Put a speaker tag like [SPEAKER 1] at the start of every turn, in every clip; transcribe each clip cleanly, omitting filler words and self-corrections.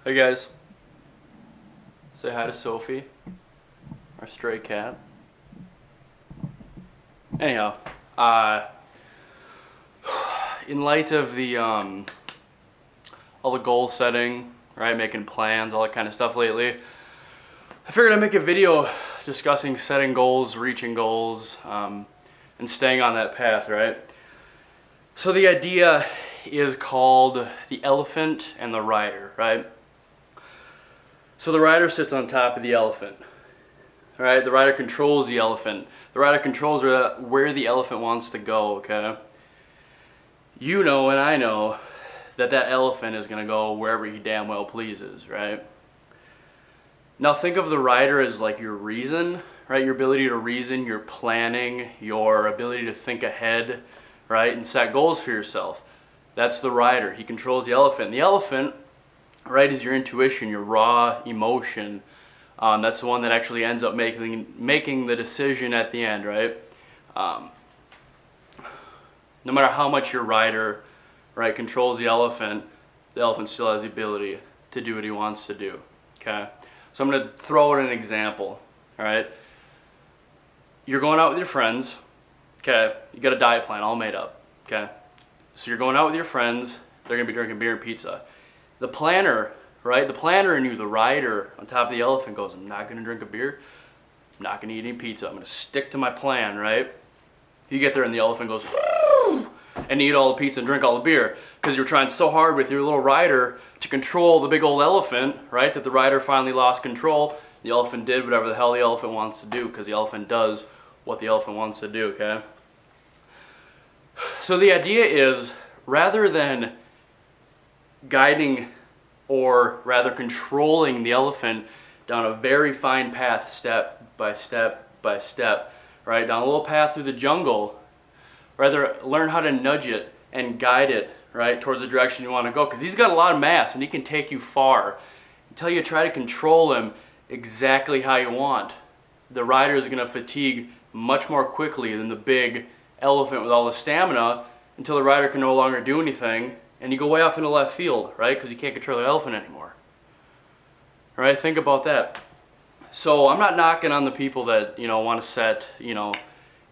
[SPEAKER 1] Hey guys, say hi to Sophie, our stray cat. Anyhow, uh, in light of the all the goal setting, right, making plans, all that kind of stuff lately, I figured I'd make a video discussing setting goals, reaching goals, and staying on that path, right? So the idea is called the elephant and the rider, right? So the rider sits on top of the elephant, right? The rider controls the elephant. The rider controls where the elephant wants to go, okay? You know and I know that that elephant is going to go wherever he damn well pleases, right? Now think of the rider as like your reason, right? Your ability to reason, your planning, your ability to think ahead, right? And set goals for yourself. That's the rider. He controls the elephant. The elephant, right, is your intuition, your raw emotion. That's the one that actually ends up making the decision at the end, right? No matter how much your rider, right, controls the elephant still has the ability to do what he wants to do, okay? So I'm going to throw out an example, all right? You're going out with your friends, okay? You got a diet plan all made up, okay? So you're going out with your friends. They're going to be drinking beer and pizza. The planner, right? The planner in you, the rider on top of the elephant goes, I'm not going to drink a beer. I'm not going to eat any pizza. I'm going to stick to my plan, right? You get there and the elephant goes, woo! And eat all the pizza and drink all the beer because you're trying so hard with your little rider to control the big old elephant, right? That the rider finally lost control. The elephant did whatever the hell the elephant wants to do because the elephant does what the elephant wants to do, okay? So the idea is, rather than guiding or rather controlling the elephant down a very fine path, step by step by step, right, down a little path through the jungle, rather learn how to nudge it and guide it, right, towards the direction you want to go, because he's got a lot of mass and he can take you far. Until you try to control him exactly how you want, the rider is going to fatigue much more quickly than the big elephant with all the stamina, until the rider can no longer do anything and you go way off into left field, right, because you can't control the elephant anymore. All right, think about that. So I'm not knocking on the people that, want to set,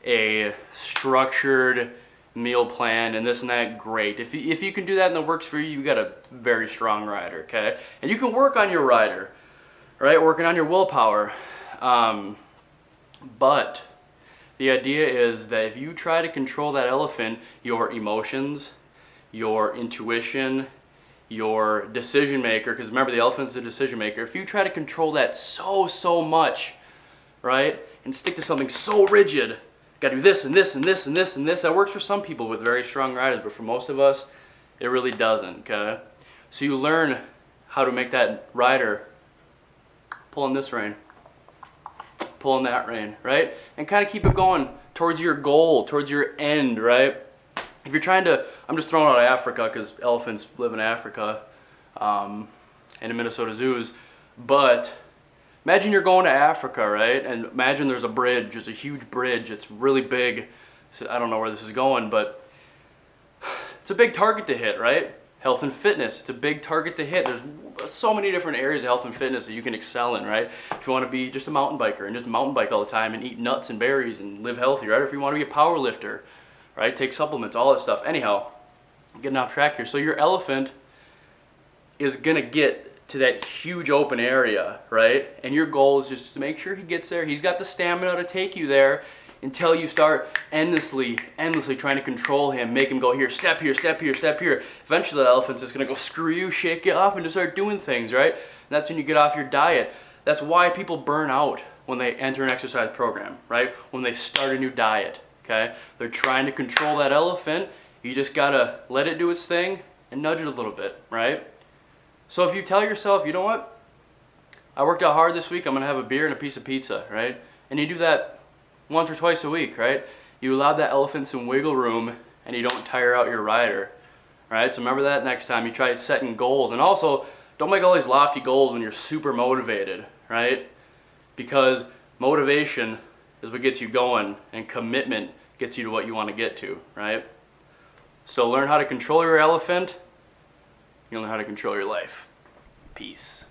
[SPEAKER 1] a structured meal plan and this and that. Great. If you can do that and it works for you, you got a very strong rider, okay? And you can work on your rider, right? Working on your willpower. But the idea is that if you try to control that elephant, your emotions, your intuition, your decision maker, because remember the elephant's the decision maker, if you try to control that so much, right, and stick to something so rigid, got to do this and this and this and this and this, that works for some people with very strong riders, but for most of us, it really doesn't, okay? So you learn how to make that rider pull in this rein, pull in that rein, right? And kind of keep it going towards your goal, towards your end, right? If you're trying to, I'm just throwing out Africa because elephants live in Africa and in Minnesota zoos, but imagine you're going to Africa, right? And imagine there's a bridge, there's a huge bridge, it's really big. So I don't know where this is going, but it's a big target to hit, right? Health and fitness, it's a big target to hit. There's so many different areas of health and fitness that you can excel in, right? If you want to be just a mountain biker and just mountain bike all the time and eat nuts and berries and live healthy, right? Or if you want to be a power lifter, right? Take supplements, all that stuff. Anyhow, I'm getting off track here. So your elephant is gonna get to that huge open area, right? And your goal is just to make sure he gets there. He's got the stamina to take you there until you start endlessly trying to control him, make him go here, step here, step here, step here. Eventually the elephant's just gonna go screw you, shake you off, and just start doing things, right? And that's when you get off your diet. That's why people burn out when they enter an exercise program, right? When they start a new diet, okay? They're trying to control that elephant. You just gotta let it do its thing and nudge it a little bit, right? So if you tell yourself, you know what? I worked out hard this week, I'm gonna have a beer and a piece of pizza, right? And you do that once or twice a week, right? You allow that elephant some wiggle room and you don't tire out your rider, right? So remember that next time you try setting goals. And also, don't make all these lofty goals when you're super motivated, right? Because motivation is what gets you going and commitment gets you to what you want to get to, right? So learn how to control your elephant, you'll learn how to control your life.
[SPEAKER 2] Peace.